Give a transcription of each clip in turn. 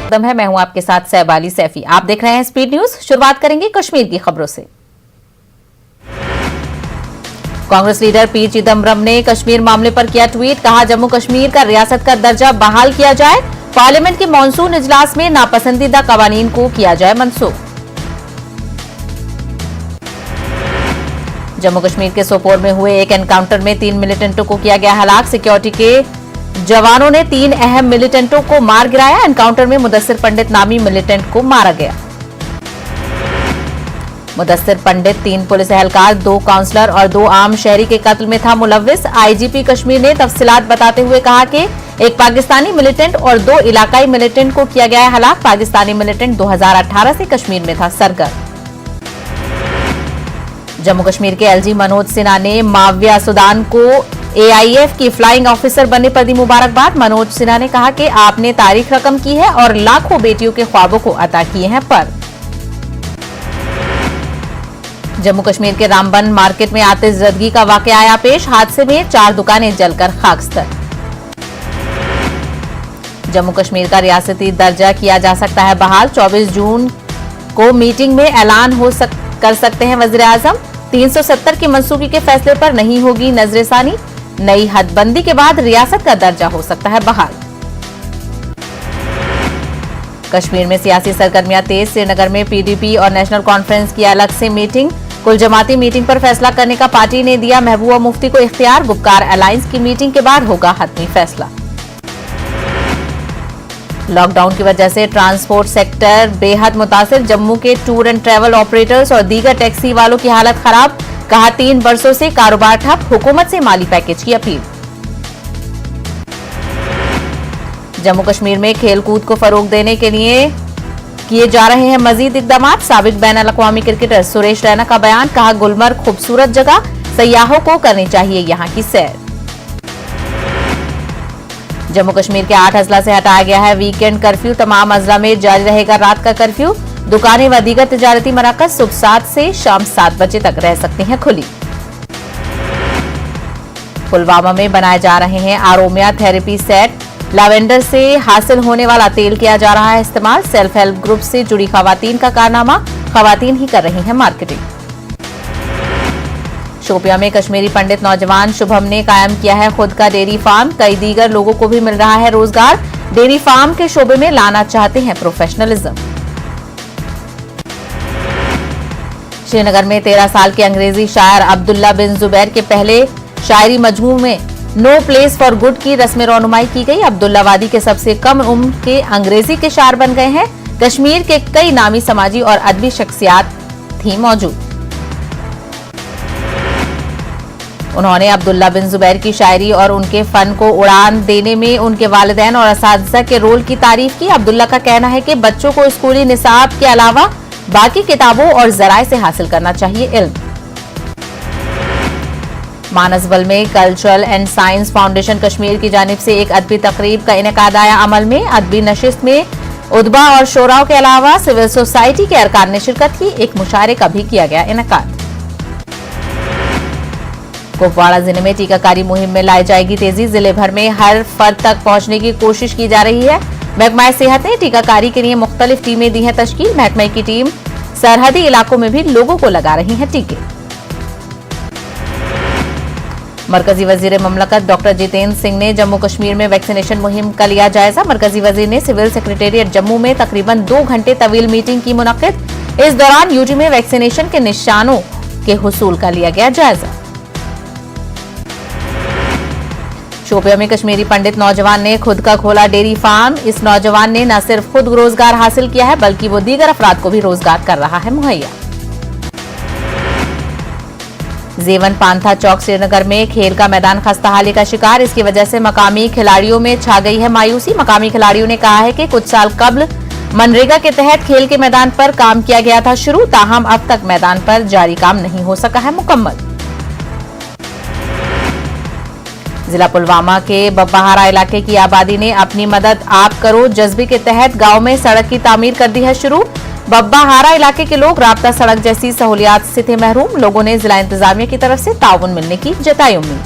है, मैं हूं आपके साथ सहबाली सैफी। आप देख रहे हैं स्पीड न्यूज। शुरुआत करेंगे कश्मीर की खबरों से। कांग्रेस लीडर पी चिदम्बरम ने कश्मीर मामले पर किया ट्वीट, कहा जम्मू कश्मीर का रियासत का दर्जा बहाल किया जाए, पार्लियामेंट के मॉनसून इजलास में नापसंदीदा कवानीन को किया जाए मनसूख। जम्मू कश्मीर के सोपोर में हुए एक एनकाउंटर में 3 मिलिटेंटों को किया गया हलाक। सिक्योरिटी के जवानों ने 3 अहम मिलिटेंटों को मार गिराया। एनकाउंटर में मुदस्सिर पंडित नामी मिलिटेंट को मारा गया। मुदस्सिर पंडित 3 पुलिस एहलकार, 2 काउंसलर और 2 आम शहरी के कत्ल में था मुलव्विस। आईजीपी कश्मीर ने तफसीलात बताते हुए कहा कि एक पाकिस्तानी मिलिटेंट और 2 इलाकाई मिलिटेंट को किया गया हलाक। पाकिस्तानी मिलिटेंट 2018 से कश्मीर में था सरगर्म। जम्मू कश्मीर के एलजी मनोज सिन्हा ने माविया सुदान को एआईएफ की फ्लाइंग ऑफिसर बनने पर दी मुबारकबाद। मनोज सिन्हा ने कहा कि आपने तारीख रकम की है और लाखों बेटियों के ख्वाबों को अता किए हैं पर। जम्मू कश्मीर के रामबन मार्केट में आतिशबाजी का वाकया आया पेश। हादसे में 4 दुकानें जलकर खाकस्तर। जम्मू कश्मीर का रियासती दर्जा किया जा सकता है बहाल। 24 जून को मीटिंग में ऐलान कर सकते हैं वजीर आजम। 370 की मंसूखी के फैसले पर नहीं होगी नजरसानी। नई हदबंदी के बाद रियासत का दर्जा हो सकता है बहाल। कश्मीर में सियासी सरगर्मियां तेज। श्रीनगर में पीडीपी और नेशनल कॉन्फ्रेंस की अलग से मीटिंग। कुल जमाती मीटिंग पर फैसला करने का पार्टी ने दिया महबूबा मुफ्ती को इख्तियार। गुपकार अलायंस की मीटिंग के बाद होगा हतमी फैसला। लॉकडाउन की वजह से ट्रांसपोर्ट सेक्टर बेहद मुतासिर। जम्मू के टूर एंड ट्रैवल ऑपरेटर्स और दीगर टैक्सी वालों की हालत खराब। कहा 3 वर्षों से कारोबार ठप। हुकूमत से माली पैकेज की अपील। जम्मू कश्मीर में खेलकूद को फरोग देने के लिए किए जा रहे हैं मजीद इकदाम। साबिक बैनुल अक़वामी क्रिकेटर सुरेश रैना का बयान, कहा गुलमर्ग खूबसूरत जगह, सयाहों को करनी चाहिए यहां की सैर। जम्मू कश्मीर के 8 अजला से हटाया गया है वीकेंड कर्फ्यू। तमाम अजला में जारी रहेगा रात का कर्फ्यू। दुकानें व दीगर तिजारती मराकज सुबह 7 से शाम 7 बजे तक रह सकती हैं खुली। पुलवामा में बनाए जा रहे हैं आरोमिया थेरेपी सेट। लैवेंडर से हासिल होने वाला तेल किया जा रहा है इस्तेमाल। सेल्फ हेल्प ग्रुप से जुड़ी खवातीन का कारनामा, खवातीन ही कर रही हैं मार्केटिंग। शोपिया में कश्मीरी पंडित नौजवान शुभम ने कायम किया है खुद का डेयरी फार्म। कई दीगर लोगों को भी मिल रहा है रोजगार। डेयरी फार्म के शोबे में लाना चाहते हैं प्रोफेशनलिज्म। श्रीनगर में 13 साल के अंग्रेजी शायर अब्दुल्ला बिन जुबैर के पहले शायरी मजमू में नो प्लेस फॉर गुड की रस्म रौनुमाई की गई। अब्दुल्ला वादी के सबसे कम उम्र के अंग्रेजी के शायर बन गए हैं। कश्मीर के कई नामी समाजी और अदबी शख्सियात थी मौजूद। उन्होंने अब्दुल्ला बिन जुबैर की शायरी और उनके फन को उड़ान देने में उनके वालिदैन और असातिज़ा के रोल की तारीफ की। अब्दुल्ला का कहना है कि बच्चों को स्कूली निसाब के अलावा बाकी किताबों और जराए से हासिल करना चाहिए इल्म। मानसबल में cultural and science foundation Kashmir की जानिब से एक अदबी तकरीब का इनेकाद आया अमल में। अदबी नशिस्त में उदबा और शोराओं के अलावा सिविल सोसाइटी के अरकान ने शिरकत की। एक मुशायरे का भी किया गया इनेकाद। कुपवाड़ा जिले में टीकाकारी मुहिम में लाई जाएगी तेजी। जिले भर में हर फर्द तक पहुंचने की कोशिश की जा रही है। महकमा सेहत ने टीकाकारी के लिए मुख्तलिफ टीमें दी हैं तश्कील। महकमे की टीम सरहदी इलाकों में भी लोगों को लगा रही है टीके। मरकजी वजीर ममलकत डॉक्टर जितेंद्र सिंह ने जम्मू कश्मीर में वैक्सीनेशन मुहिम का लिया जायजा। मरकजी वजीर ने सिविल सेक्रेटेरिएट जम्मू में तकरीबन 2 घंटे तवील मीटिंग की मुनक्किद। इस दौरान यूटी में वैक्सीनेशन के निशानों के हुसूल का लिया गया जायजा। शोपिया में कश्मीरी पंडित नौजवान ने खुद का खोला डेयरी फार्म। इस नौजवान ने न सिर्फ खुद रोजगार हासिल किया है बल्कि वो दीगर अफराद को भी रोजगार कर रहा है मुहैया। जेवन पांथा चौक श्रीनगर में खेल का मैदान खस्ताहाली का शिकार। इसकी वजह से मकामी खिलाड़ियों में छा गई है मायूसी। मकामी खिलाड़ियों ने कहा है कि कुछ साल कबल मनरेगा के तहत खेल के मैदान पर काम किया गया था शुरू, ताहम अब तक मैदान पर जारी काम नहीं हो सका है मुकम्मल। जिला पुलवामा के बब्बाहारा इलाके की आबादी ने अपनी मदद आप करो जज्बे के तहत गांव में सड़क की तामीर कर दी है शुरू। बब्बाहारा इलाके के लोग राब्ता सड़क जैसी सहूलियात से थे महरूम। लोगों ने जिला इंतजामिया की तरफ से ताउन मिलने की जताई उम्मीद।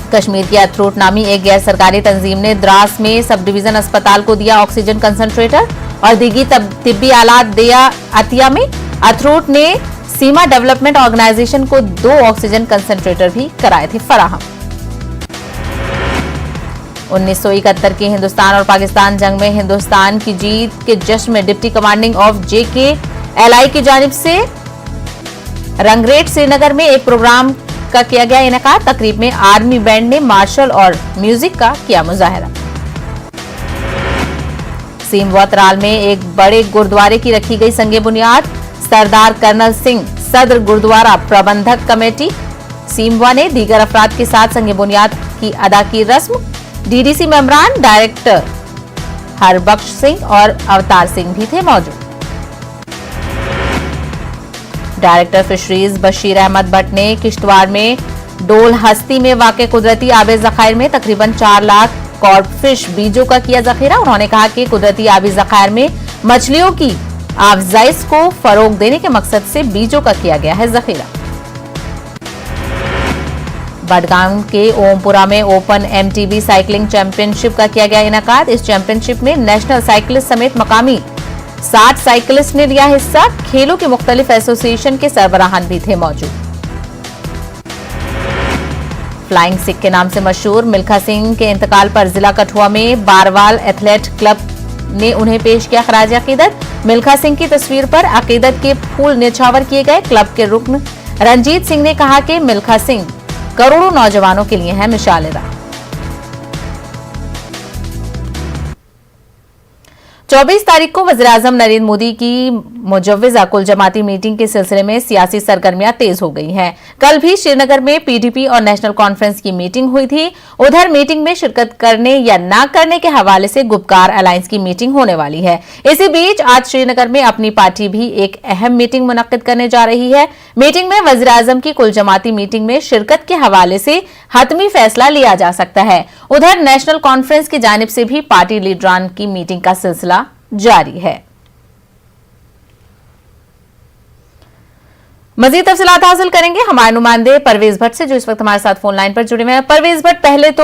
कश्मीर की अथरूट नामी एक गैर सरकारी तंजीम ने द्रास में सब डिवीजन अस्पताल को दिया ऑक्सीजन कंसंट्रेटर और दिगी तिब्बी आलात दिया अतिया में। अथरूट ने सीमा डेवलपमेंट ऑर्गेनाइजेशन को 2 ऑक्सीजन कंसंट्रेटर भी कराए थे फराहम। 1971 की हिंदुस्तान और पाकिस्तान जंग में हिंदुस्तान की जीत के जश्न में डिप्टी कमांडिंग ऑफ JKLI की जानिब से रंगरेट श्रीनगर में एक प्रोग्राम का किया गया इनेकाद। तकरीब में आर्मी बैंड ने मार्शल और म्यूजिक का किया मुजाहरा। सीमवा त्राल में एक बड़े गुरुद्वारे की रखी गई संगे बुनियाद। सरदार कर्नल सिंह सदर गुरुद्वारा प्रबंधक कमेटी सीमवा ने दीगर अफराद के साथ संगे बुनियाद की अदा की रस्म। DDC मेंबरान डायरेक्टर हरबख्श सिंह और अवतार सिंह भी थे मौजूद। डायरेक्टर फिशरीज बशीर अहमद भट्ट ने किश्तवाड़ में डोल हस्ती में वाक़े कुदरती आबी ज़खायर में तकरीबन 4 लाख कॉर्प फिश बीजों का किया जखीरा। उन्होंने कहा कि कुदरती आबी ज़खायर में मछलियों की अफजाइश को फरोग देने के मकसद से बीजों का किया गया है जखीरा। बडगाम के ओमपुरा में ओपन MTB साइकिलिंग चैंपियनशिप का किया गया इनेकाद। इस चैंपियनशिप में नेशनल साइकिलिस्ट समेत मकामी 60 साइकिलिस्ट ने लिया हिस्सा। खेलों के मुख्तलिफ एसोसिएशन के सरबराहान भी थे मौजूद। फ्लाइंग सिख के नाम से मशहूर मिल्खा सिंह के इंतकाल पर जिला कठुआ में बारवाल एथलेट क्लब ने उन्हें पेश किया खराज अकीदत। मिल्खा सिंह की तस्वीर पर अकीदत के फूल निछावर किए गए। क्लब के रुकन रंजीत सिंह ने कहा कि मिल्खा सिंह करोड़ों नौजवानों के लिए है मिसाल राह। 24 तारीख को वज़ीर-ए-आज़म नरेंद्र मोदी की मुजव्विज़ा कुल जमाती मीटिंग के सिलसिले में सियासी सरगर्मियां तेज हो गई हैं। कल भी श्रीनगर में PDP और नेशनल कॉन्फ्रेंस की मीटिंग हुई थी। उधर मीटिंग में शिरकत करने या न करने के हवाले से गुपकार अलायंस की मीटिंग होने वाली है। इसी बीच आज श्रीनगर में अपनी पार्टी भी एक अहम मीटिंग मुनक्किद करने जा रही है। मीटिंग में वज़ीर-ए-आज़म की कुल जमाती मीटिंग में शिरकत के हवाले से हतमी फैसला लिया जा सकता है। उधर नेशनल कॉन्फ्रेंस की जानिब से भी पार्टी लीडरान की मीटिंग का सिलसिला जारी है। मजीद तफसीलात हासिल करेंगे हमारे नुमाइंदे परवेज भट्ट से, जो इस वक्त हमारे साथ फोन लाइन पर जुड़े हुए हैं। परवेज भट्ट, पहले तो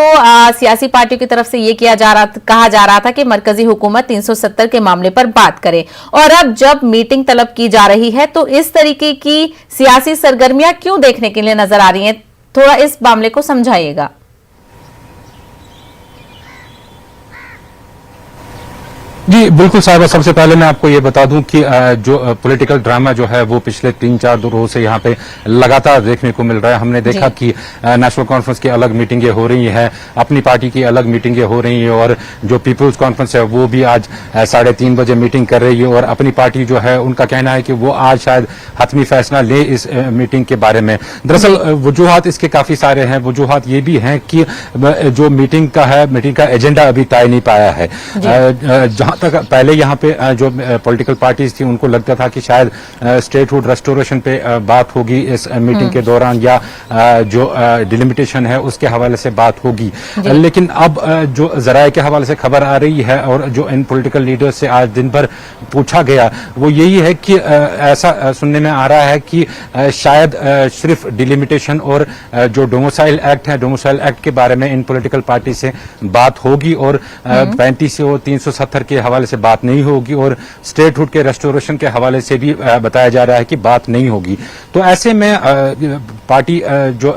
सियासी पार्टियों की तरफ से ये कहा जा रहा था कि मरकजी हुकूमत 370 के मामले पर बात करे, और अब जब मीटिंग तलब की जा रही है तो इस तरीके की सियासी सरगर्मियां क्यों देखने के लिए नजर आ रही हैं? थोड़ा इस मामले को समझाइएगा। जी बिल्कुल साहिबा, सबसे पहले मैं आपको ये बता दूं कि जो पॉलिटिकल ड्रामा जो है वो पिछले 3-4 रोज से यहाँ पे लगातार देखने को मिल रहा है। हमने देखा कि नेशनल कॉन्फ्रेंस की अलग मीटिंगें हो रही हैं, अपनी पार्टी की अलग मीटिंगें हो रही हैं, और जो पीपुल्स कॉन्फ्रेंस है वो भी आज 3:30 बजे मीटिंग कर रही है। और अपनी पार्टी जो है उनका कहना है कि वो आज शायद हतमी फैसला ले इस मीटिंग के बारे में। दरअसल वजूहात इसके काफी सारे हैं। वजूहात ये भी हैं कि जो मीटिंग का एजेंडा अभी तय नहीं पाया है। जहां तक पहले यहाँ पे जो पॉलिटिकल पार्टीज थी उनको लगता था कि शायद स्टेटहुड रेस्टोरेशन पे बात होगी इस मीटिंग के दौरान, या जो डिलिमिटेशन है उसके हवाले से बात होगी। लेकिन अब जो जराये के हवाले से खबर आ रही है और जो इन पॉलिटिकल लीडर्स से आज दिन भर पूछा गया वो यही है कि ऐसा सुनने में आ रहा है कि शायद सिर्फ डिलिमिटेशन और जो डोमिसाइल एक्ट है, डोमिसाइल एक्ट के बारे में इन पॉलिटिकल पार्टी से बात होगी, और 35 और 370 के हवाले से बात नहीं होगी, और स्टेटहुड के रेस्टोरेशन के हवाले से भी बताया जा रहा है कि बात नहीं होगी। तो ऐसे में पार्टी जो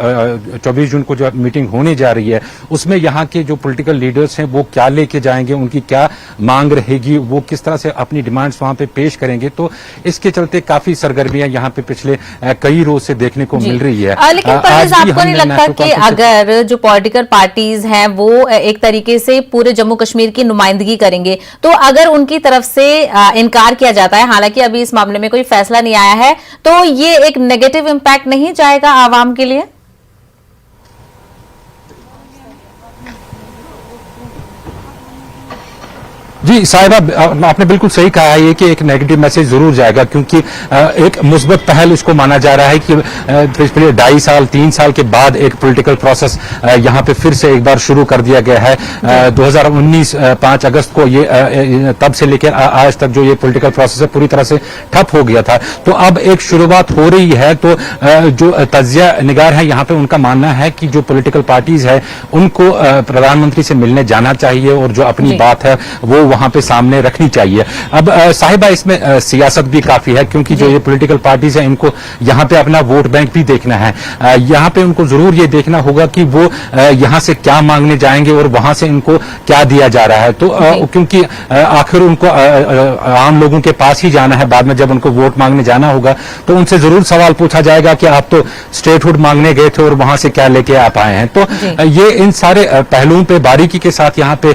24 जून को जो मीटिंग होने जा रही है उसमें यहाँ के जो पॉलिटिकल लीडर्स हैं वो क्या लेके जाएंगे, उनकी क्या मांग रहेगी, वो किस तरह से अपनी डिमांड्स वहां पे पेश करेंगे। तो इसके चलते काफी सरगर्मियां यहाँ पे पिछले कई रोज से देखने को मिल रही है। लेकिन परवेज, आपको नहीं लगता कि अगर जो पॉलिटिकल पार्टीज हैं वो एक तरीके से पूरे जम्मू कश्मीर की नुमाइंदगी करेंगे, तो अगर उनकी तरफ से इनकार किया जाता है, हालांकि अभी इस मामले में कोई फैसला नहीं आया है, तो ये एक नेगेटिव इंपैक्ट नहीं जाएगा आवाम के लिए? जी साहिबा, आपने बिल्कुल सही कहा है कि एक नेगेटिव मैसेज जरूर जाएगा, क्योंकि एक मुस्बत पहल इसको माना जा रहा है कि पिछले 2.5 साल 3 साल के बाद एक पॉलिटिकल प्रोसेस यहाँ पे फिर से एक बार शुरू कर दिया गया है। 2019 5 अगस्त को ये तब से लेकर आज तक जो ये पॉलिटिकल प्रोसेस है पूरी तरह से ठप हो गया था। तो अब एक शुरुआत हो रही है। तो जो तजिया निगार है यहाँ पे उनका मानना है कि जो पॉलिटिकल पार्टीज है उनको प्रधानमंत्री से मिलने जाना चाहिए और जो अपनी बात है वो वहां पे सामने रखनी चाहिए। अब साहिबा, इसमें सियासत भी काफी है, क्योंकि जो ये पॉलिटिकल पार्टीज है इनको यहाँ पे अपना वोट बैंक भी देखना है। यहाँ पे उनको जरूर ये देखना होगा कि वो यहाँ से क्या मांगने जाएंगे और वहां से इनको क्या दिया जा रहा है। तो क्योंकि आखिर उनको आम लोगों के पास ही जाना है, बाद में जब उनको वोट मांगने जाना होगा तो उनसे जरूर सवाल पूछा जाएगा कि आप तो स्टेटहुड मांगने गए थे और वहां से क्या लेके आप आए हैं। तो ये इन सारे पहलुओं पे बारीकी के साथ यहाँ पे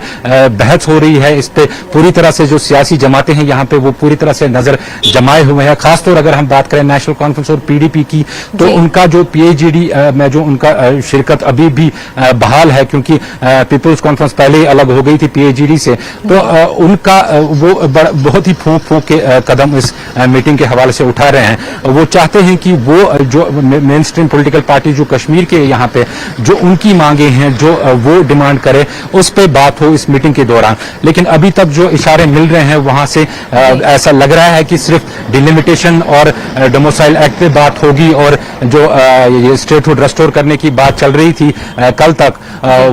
बहस हो रही है। इस पे पूरी तरह से जो सियासी जमातें हैं यहाँ पे वो पूरी तरह से नजर जमाए हुए हैं। खासतौर अगर हम बात करें नेशनल कॉन्फ्रेंस और पीडीपी की, तो उनका जो पीएजीडी में जो उनका शिरकत अभी भी बहाल है, क्योंकि पीपुल्स कॉन्फ्रेंस पहले ही अलग हो गई थी पीएजीडी से। तो उनका वो बहुत ही फूंक फूंक के कदम इस मीटिंग के हवाले से उठा रहे हैं। वो चाहते हैं कि वो जो मेन स्ट्रीम पोलिटिकल पार्टी जो कश्मीर के यहाँ पे जो उनकी मांगे हैं, जो वो डिमांड करे, उस पर बात हो इस मीटिंग के दौरान। लेकिन अभी तक जो इशारे मिल रहे हैं वहां से ऐसा लग रहा है कि सिर्फ डिलिमिटेशन और डोमिसाइल एक्ट पे बात होगी, और जो ये स्टेटहुड रेस्टोर करने की बात चल रही थी कल तक,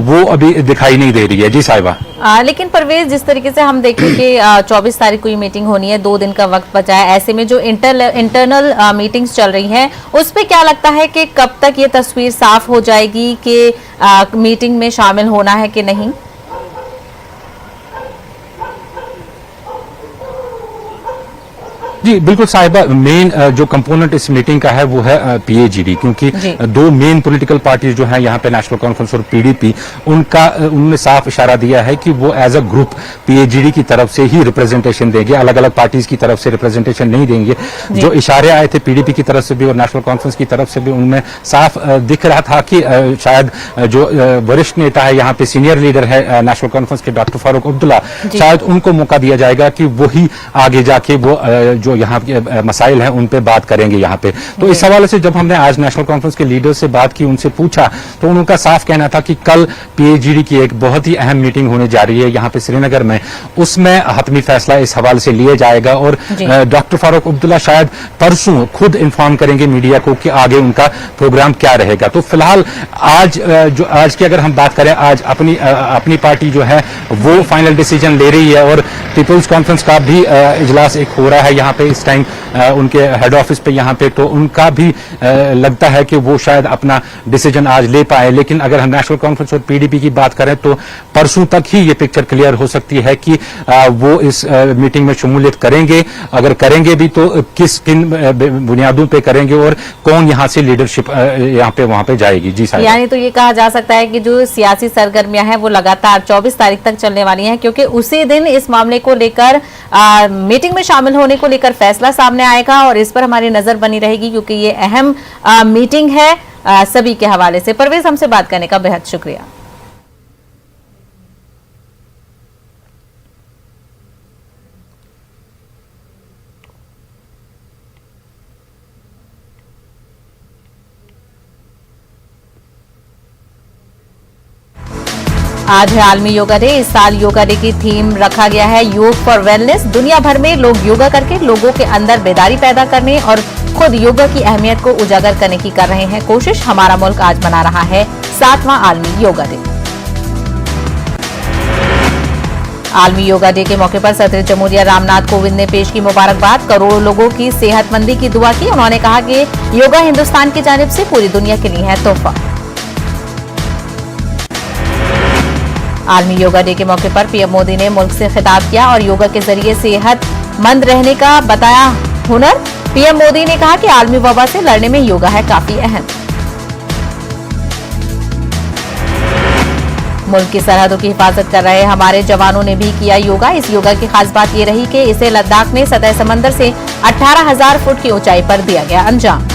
वो अभी दिखाई नहीं दे रही है। जी साहिबा। लेकिन परवेज, जिस तरीके से हम देखें कि 24 तारीख को ये मीटिंग होनी है, 2 दिन का वक्त बचा है, ऐसे में जो इंटरनल मीटिंग्स चल रही हैं उस पे क्या लगता है कि कब तक ये तस्वीर साफ हो जाएगी कि मीटिंग में शामिल होना है कि नहीं? जी बिल्कुल साहिबा, मेन जो कंपोनेंट इस मीटिंग का है वो है पीएजीडी, क्योंकि 2 मेन पॉलिटिकल पार्टीज जो हैं यहाँ पे नेशनल कॉन्फ्रेंस और पीडीपी, उन्होंने साफ इशारा दिया है कि वो एज अ ग्रुप पीएजीडी की तरफ से ही रिप्रेजेंटेशन देंगे, अलग अलग पार्टीज की तरफ से रिप्रेजेंटेशन नहीं देंगे। जो इशारे आए थे पीडीपी की तरफ से भी और नेशनल कॉन्फ्रेंस की तरफ से भी, उनमें साफ दिख रहा था कि शायद जो वरिष्ठ नेता है यहाँ पे, सीनियर लीडर है नेशनल कॉन्फ्रेंस के डॉक्टर फारूक अब्दुल्ला, शायद उनको मौका दिया जाएगा कि वही आगे जाके वो जो यहाँ के मसाइल हैं उन पे बात करेंगे यहाँ पे। तो इस हवाले से जब हमने आज नेशनल कॉन्फ्रेंस के लीडर से बात की, उनसे पूछा, तो उनका साफ कहना था कि कल पीएजीडी की एक बहुत ही अहम मीटिंग होने जा रही है यहाँ पे श्रीनगर में, उसमें हतमी फैसला इस हवाले से लिया जाएगा। और डॉक्टर फारूक अब्दुल्ला शायद परसों खुद इन्फॉर्म करेंगे मीडिया को कि आगे उनका प्रोग्राम क्या रहेगा। तो फिलहाल आज की अगर हम बात करें, आज अपनी पार्टी जो है वो फाइनल डिसीजन ले रही है, और पीपुल्स कॉन्फ्रेंस का भी इजलास एक हो रहा है यहाँ पे इस टाइम उनके हेड ऑफिस पे यहाँ पे। तो उनका भी लगता है कि वो शायद अपना डिसीजन आज ले पाए। लेकिन अगर हम नेशनल कॉन्फ्रेंस और पीडीपी की बात करें तो परसों तक ही ये पिक्चर क्लियर हो सकती है कि वो इस मीटिंग में शमूलियत करेंगे। अगर करेंगे भी तो किन बुनियादों पे करेंगे और कौन यहाँ से लीडरशिप यहाँ पे वहां पे जाएगी। जी साहब, यानी तो ये कहा जा सकता है कि जो सियासी सरगर्मियां हैं वो लगातार 24 तारीख तक चलने वाली हैं, क्योंकि उसी दिन इस मामले को लेकर मीटिंग में शामिल होने को लेकर फैसला सामने आएगा और इस पर हमारी नजर बनी रहेगी, क्योंकि ये अहम मीटिंग है सभी के हवाले से। परवेज, हमसे बात करने का बेहद शुक्रिया। आज है आलमी योगा डे। इस साल योगा डे की थीम रखा गया है योग फॉर वेलनेस। दुनिया भर में लोग योगा करके लोगों के अंदर बेदारी पैदा करने और खुद योगा की अहमियत को उजागर करने की कर रहे हैं कोशिश। हमारा मुल्क आज मना रहा है 7वां आलमी योगा डे। आलमी योगा डे के मौके पर सदर जमहूरिया रामनाथ कोविंद ने पेश की मुबारकबाद। करोड़ों लोगों की सेहतमंदी की दुआ की। उन्होंने कहा कि योगा हिंदुस्तान की जानिब से पूरी दुनिया के लिए है तोहफा। आलमी योगा डे के मौके पर पीएम मोदी ने मुल्क से खिताब किया और योगा के जरिए सेहतमंद रहने का बताया हुनर। पीएम मोदी ने कहा कि आलमी वबा से लड़ने में योगा है काफी अहम। मुल्क की सरहदों की हिफाजत कर रहे हमारे जवानों ने भी किया योगा। इस योगा की खास बात यह रही कि इसे लद्दाख में सतह समंदर से 18,000 फुट की ऊंचाई पर दिया गया अंजाम।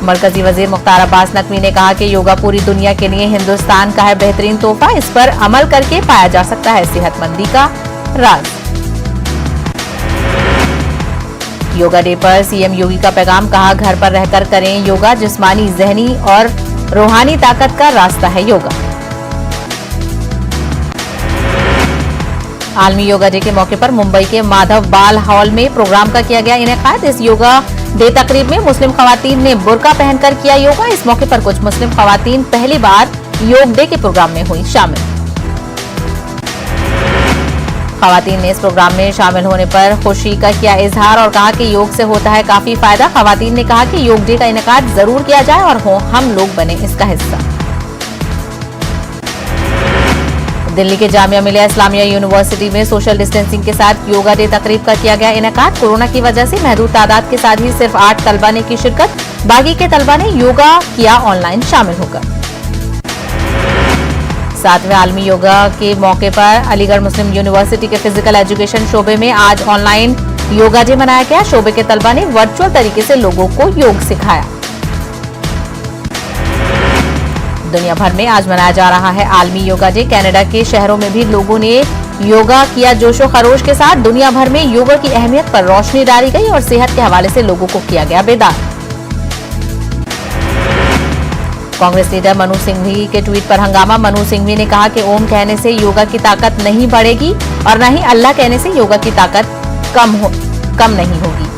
मरकजी वजीर मुख्तार अब्बास नकवी ने कहा कि योगा पूरी दुनिया के लिए हिंदुस्तान का है बेहतरीन तोहफा, इस पर अमल करके पाया जा सकता है सेहतमंदी का राज। योगा डे पर सीएम योगी का पैगाम, कहा घर पर रहकर करें योगा, जिस्मानी, जहनी और रूहानी ताकत का रास्ता है योगा। आलमी योगा डे के मौके पर मुंबई के माधव बाल हॉल में प्रोग्राम का किया गया इनेकाद। इस योगा डे तकरीब में मुस्लिम खवातीन ने बुर्का पहनकर किया योगा। इस मौके पर कुछ मुस्लिम खवातीन पहली बार योग डे के प्रोग्राम में हुई शामिल। खवातीन ने इस प्रोग्राम में शामिल होने पर खुशी का किया इजहार और कहा कि योग से होता है काफी फायदा। खवातीन ने कहा कि योग डे का इनेकाद जरूर किया जाए और हम लोग बने इसका हिस्सा। दिल्ली के जामिया मिलिया इस्लामिया यूनिवर्सिटी में सोशल डिस्टेंसिंग के साथ योगा डे तकरीब का किया गया इनेकाद। कोरोना की वजह से महदूद तादाद के साथ ही सिर्फ 8 तलबा ने की शिरकत, बाकी के तलबा ने योगा किया ऑनलाइन शामिल होकर। 7वें आलमी योगा के मौके पर अलीगढ़ मुस्लिम यूनिवर्सिटी के फिजिकल एजुकेशन शोबे में आज ऑनलाइन योगा डे मनाया गया। शोबे के तलबा ने वर्चुअल तरीके से लोगों को योग सिखाया। दुनिया भर में आज मनाया जा रहा है आलमी योगा डे। कनाडा के शहरों में भी लोगों ने योगा किया जोशो खरोश के साथ। दुनिया भर में योगा की अहमियत पर रोशनी डाली गई और सेहत के हवाले से लोगों को किया गया बेदार। कांग्रेस लीडर मनु सिंघवी के ट्वीट पर हंगामा। मनु सिंघवी ने कहा कि ओम कहने से योगा की ताकत नहीं बढ़ेगी और न ही अल्लाह कहने से योगा की ताकत कम नहीं होगी।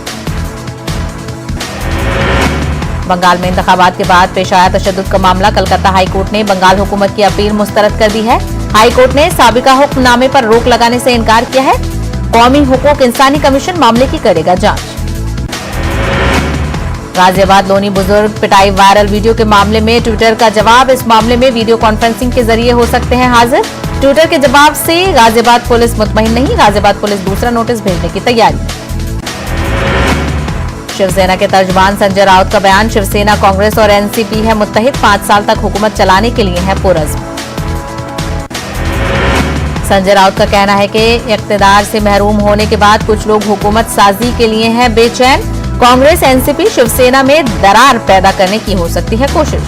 बंगाल में इंतखाबात के बाद पेश आया तशद्दुद का मामला। कलकत्ता हाईकोर्ट ने बंगाल हुकूमत की अपील मुस्तरद कर दी है। हाईकोर्ट ने साबिका हुक्मनामे पर रोक लगाने से इनकार किया है। कौमी हुकूक इंसानी कमीशन मामले की करेगा जांच। गाजियाबाद लोनी बुजुर्ग पिटाई वायरल वीडियो के मामले में ट्विटर का जवाब। इस मामले में वीडियो कॉन्फ्रेंसिंग के जरिए हो सकते हैं हाजिर। ट्विटर के जवाब से गाजियाबाद पुलिस मुतमईन नहीं। गाजियाबाद पुलिस दूसरा नोटिस भेजने की तैयारी। शिवसेना के तर्जुमान संजय राउत का बयान। शिवसेना, कांग्रेस और एनसीपी है मुत्तहिद, 5 साल तक हुकूमत चलाने के लिए है पुरज़्म। संजय राउत का कहना है कि इख्तिदार से महरूम होने के बाद कुछ लोग हुकूमत साजी के लिए हैं बेचैन। कांग्रेस, एनसीपी, शिवसेना में दरार पैदा करने की हो सकती है कोशिश।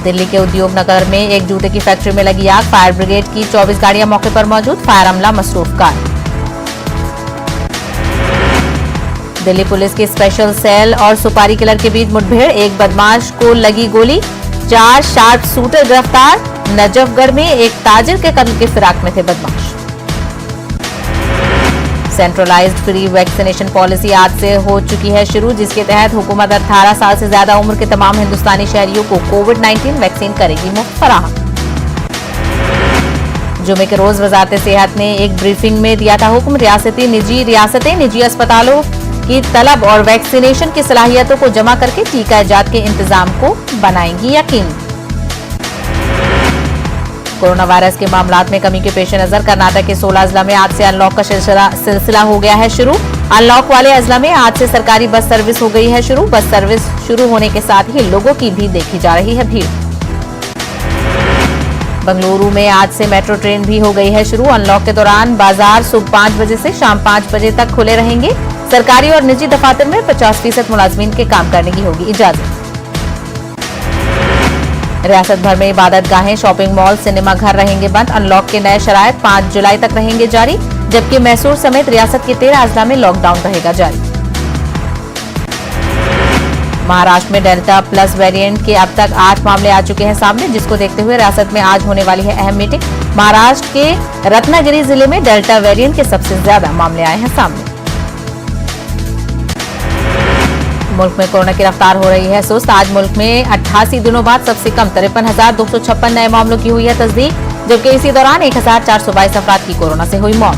दिल्ली के उद्योग नगर में एक जूते की फैक्ट्री में लगी आग। फायर ब्रिगेड की 24 गाड़ियां मौके पर मौजूद। फायर अमला मसरूफ कार। दिल्ली पुलिस की स्पेशल सेल और सुपारी किलर के बीच मुठभेड़। एक बदमाश को लगी गोली। 4 शार्प शूटर गिरफ्तार। नजफगढ़ में एक ताजिर के कत्ल के फिराक में थे बदमाश। सेंट्रलाइज्ड फ्री वैक्सीनेशन पॉलिसी आज से हो चुकी है शुरू, जिसके तहत हुकूमत 18 साल से ज्यादा उम्र के तमाम हिंदुस्तानी शहरियों को कोविड-19 वैक्सीन करेगी मुफ्त फराहम। जुमे के रोज वजारत सेहत ने एक ब्रीफिंग में दिया था हुक्म। रियासतें निजी अस्पतालों की तलब और वैक्सीनेशन की सलाहियतों को जमा करके टीका इजाद के इंतजाम को बनाएंगी यकीनी। कोरोना वायरस के मामलात में कमी के पेश नजर कर्नाटक के 16 अजला में आज से अनलॉक का सिलसिला हो गया है शुरू। अनलॉक वाले अजला में आज से सरकारी बस सर्विस हो गई है शुरू। बस सर्विस शुरू होने के साथ ही लोगों की भी देखी जा रही है भीड़। बंगलुरु में आज से मेट्रो ट्रेन भी हो गई है शुरू। अनलॉक के दौरान बाजार सुबह 5 बजे से शाम 5 बजे तक खुले रहेंगे। सरकारी और निजी दफातर में 50% मुलाजमीन के काम करने की होगी इजाजत। रियासत भर में इबादत गाहें, शॉपिंग मॉल, सिनेमा घर रहेंगे बंद। अनलॉक के नए शरायत 5 जुलाई तक रहेंगे जारी, जबकि मैसूर समेत रियासत के 13 अजला में लॉकडाउन रहेगा जारी। महाराष्ट्र में डेल्टा प्लस वेरिएंट के अब तक 8 मामले आ चुके हैं सामने, जिसको देखते हुए रियासत में आज होने वाली है अहम मीटिंग। महाराष्ट्र के रत्नागिरी जिले में डेल्टा वेरिएंट के सबसे ज्यादा मामले आए हैं सामने। मुल्क में कोरोना की रफ्तार हो रही है सुस्त। आज मुल्क में 88 दिनों बाद सबसे कम 53,256 नए मामलों की हुई है तस्दीक, जबकि इसी दौरान 1,422 अफराद की कोरोना से हुई मौत।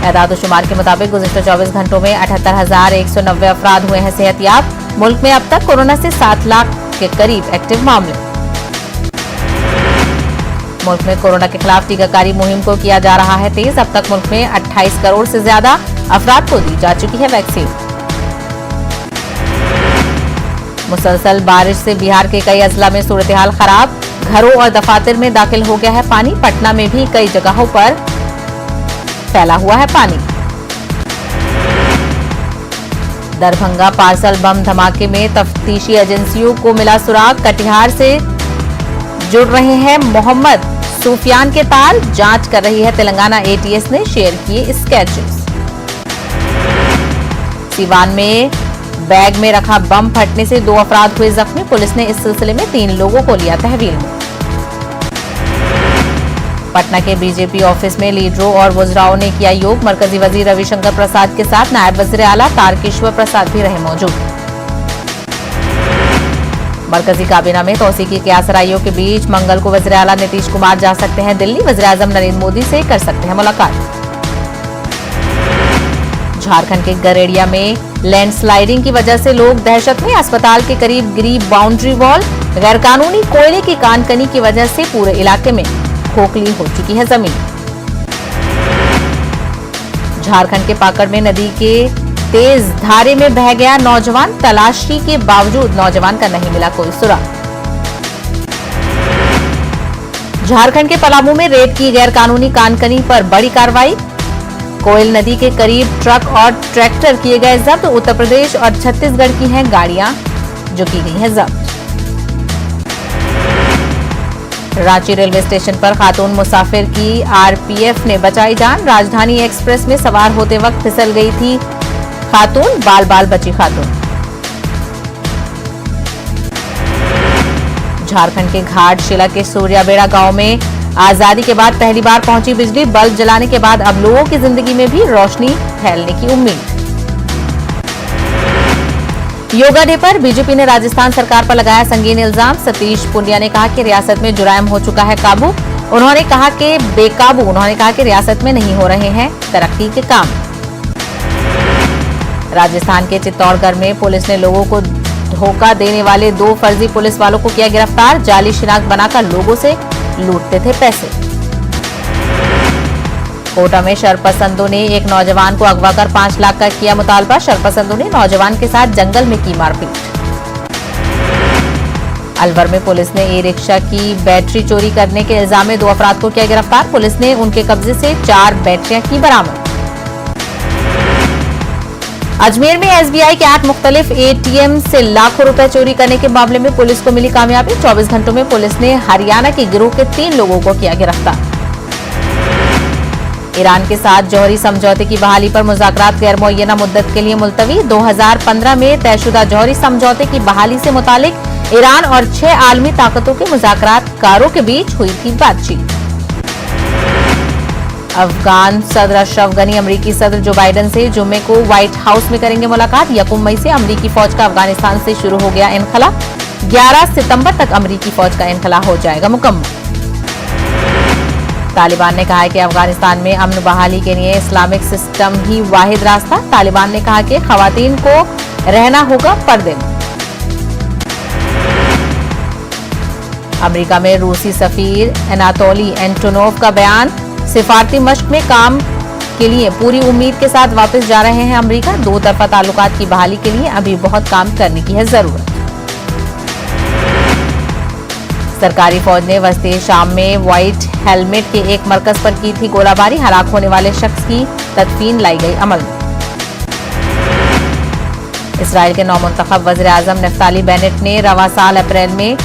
एदाद-ओ-शुमार के मुताबिक गुज़िश्ता 24 घंटों में 78,190 अफराद हुए हैं सेहतियाब। मुल्क में अब तक कोरोना से 7 लाख के करीब एक्टिव मामले। मुल्क में कोरोना के खिलाफ टीकाकारी मुहिम को किया जा रहा है तेज। अब तक मुल्क में 28 करोड़ से ज्यादा अफराद को दी जा चुकी है वैक्सीन। मुसलसल बारिश से बिहार के कई अजला में सूरत हाल खराब। घरों और दफातर में दाखिल हो गया है पानी। पटना में भी कई जगहों पर फैला हुआ है पानी। दरभंगा पार्सल बम धमाके में तफ्तीशी एजेंसियों को मिला सुराग। कटिहार से जुड़ रहे हैं मोहम्मद सूफियान के तार। जांच कर रही है तेलंगाना एटीएस ने शेयर किए स्केचेस। सीवान में बैग में रखा बम फटने से 2 अफराद हुए जख्मी। पुलिस ने इस सिलसिले में 3 लोगों को लिया तहवील में। पटना के बीजेपी ऑफिस में लीडरों और वुजराओं ने किया योग। मरकजी वजीर रविशंकर प्रसाद के साथ नायब वजीर आला तारकेश्वर प्रसाद भी रहे मौजूद। मरकजी काबीना में तौसीकी के आसराइयों के बीच मंगल को वजीर आला नीतीश कुमार जा सकते हैं दिल्ली। वजीर आजम नरेंद्र मोदी से कर सकते हैं मुलाकात। झारखंड के गरेड़िया में लैंडस्लाइडिंग की वजह से लोग दहशत में। अस्पताल के करीब गिरी बाउंड्री वॉल। गैरकानूनी कोयले की कानकनी की वजह से पूरे इलाके में खोखली हो चुकी है जमीन। झारखंड के पाकड़ में नदी के तेज धारे में बह गया नौजवान। तलाशी के बावजूद नौजवान का नहीं मिला कोई सुराग। झारखंड के पलामू में रेत की गैरकानूनी कानकनी पर बड़ी कार्रवाई। कोयल नदी के करीब ट्रक और ट्रैक्टर किए गए जब्त। उत्तर प्रदेश और छत्तीसगढ़ की हैं गाड़ियां जो की गई हैं जब्त। रांची रेलवे स्टेशन पर खातून मुसाफिर की आरपीएफ ने बचाई जान। राजधानी एक्सप्रेस में सवार होते वक्त फिसल गई थी खातून। बाल बाल बची खातून। झारखंड के घाटशिला के सूर्याबेड़ा गांव में आजादी के बाद पहली बार पहुंची बिजली। बल्ब जलाने के बाद अब लोगों की जिंदगी में भी रोशनी फैलने की उम्मीद। योगा डे पर बीजेपी ने राजस्थान सरकार पर लगाया संगीन इल्जाम। सतीश पुनिया ने कहा कि रियासत में जुराइम हो चुका है काबू। उन्होंने कहा कि रियासत में नहीं हो रहे हैं तरक्की के काम। राजस्थान के चित्तौड़गढ़ में पुलिस ने लोगों को धोखा देने वाले 2 फर्जी पुलिस वालों को किया गिरफ्तार। जाली शिनाख्त बनाकर लोगों से लूटते थे पैसे। कोटा में शरपसंदों ने एक नौजवान को अगवा कर 5 लाख का किया मुतालबा। शरपसंदों ने नौजवान के साथ जंगल में की मारपीट। अलवर में पुलिस ने ई रिक्शा की बैटरी चोरी करने के इल्जाम में 2 अफराद को किया गिरफ्तार। पुलिस ने उनके कब्जे से 4 बैटरियां की बरामद। अजमेर में एसबीआई के 8 मुख्तलिफ एटीएम से लाखों रुपए चोरी करने के मामले में पुलिस को मिली कामयाबी। 24 घंटों में पुलिस ने हरियाणा के गिरोह के 3 लोगों को किया गिरफ्तार। ईरान के साथ जौहरी समझौते की बहाली पर मुज़ाकरात गैर मुअय्यना मुद्दत के लिए मुलतवी। 2015 में तयशुदा जौहरी समझौते की बहाली से मुतालिक ईरान और 6 आलमी ताकतों के मुज़ाकरातकारों के बीच हुई थी बातचीत। अफगान सदर अशरफ गनी अमरीकी सदर जो बाइडेन से जुम्मे को व्हाइट हाउस में करेंगे मुलाकात। 1 मई से अमरीकी फौज का अफगानिस्तान से शुरू हो गया इनखला। 11 सितंबर तक अमरीकी फौज का इनखला हो जाएगा मुकम्मल। तालिबान ने कहा है कि अफगानिस्तान में अमन बहाली के लिए इस्लामिक सिस्टम ही वाहिद रास्ता। तालिबान ने कहा कि खवातीन को रहना होगा पर्दे में। अमेरिका में रूसी सफीर एनातोली एंटोनोव का बयान। सिफारती मश्क में काम के लिए पूरी उम्मीद के साथ वापस जा रहे हैं अमेरिका। 2 तरफा ताल्लुकात की बहाली के लिए अभी बहुत काम करने की है जरूरत। सरकारी फौज ने वस्ती शाम में व्हाइट हेलमेट के एक मरकज पर की थी गोलाबारी। हलाक होने वाले शख्स की तदफीन लाई गई अमल में। इसराइल के नौमुंतखब वज़ीर आज़म नफ्ताली बेनेट ने रवां साल अप्रैल में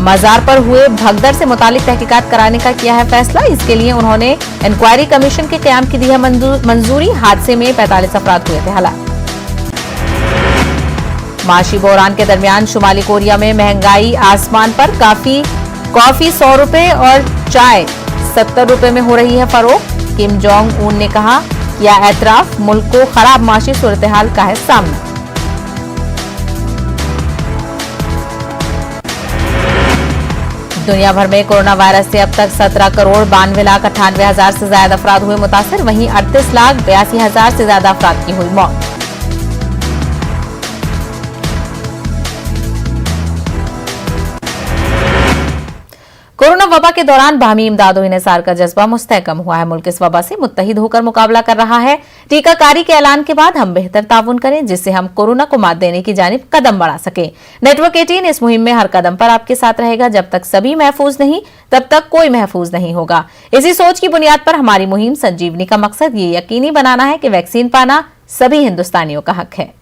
मजार पर हुए भगदड़ से मुतालिक तहकीकात कराने का किया है फैसला। इसके लिए उन्होंने इंक्वायरी कमीशन के कयाम की दी है मंजूरी। हादसे में 45 अफराद हुए थे हलाक। माशी बहरान के दरमियान शुमाली कोरिया में महंगाई आसमान पर। कॉफी 100 रुपए और चाय 70 रुपए में हो रही है फरोख्त। किम जोंग उन ने कहा किया एतराफ, मुल्क को खराब माशी सूरत-ए-हाल का है सामना। दुनिया भर में कोरोना वायरस से अब तक 17 करोड़ 92 लाख 98 हजार से ज्यादा अफराद हुए मुतासर। वहीं 38 लाख 82 हजार से ज्यादा अफराद की हुई मौत। कोरोना वबा के दौरान बाहमी इमदाद और इन्हिसार का जज्बा मुस्तहकम हुआ है। मुल्क इस वबा से मुत्तहिद होकर मुकाबला कर रहा है। टीकाकारी के ऐलान के बाद हम बेहतर ताउन करें जिससे हम कोरोना को मात देने की जानिब कदम बढ़ा सकें। नेटवर्क 18 इस मुहिम में हर कदम पर आपके साथ रहेगा। जब तक सभी महफूज नहीं तब तक कोई महफूज नहीं होगा। इसी सोच की बुनियाद पर हमारी मुहिम संजीवनी का मकसद ये यकीनी बनाना है कि वैक्सीन पाना सभी हिंदुस्तानियों का हक है।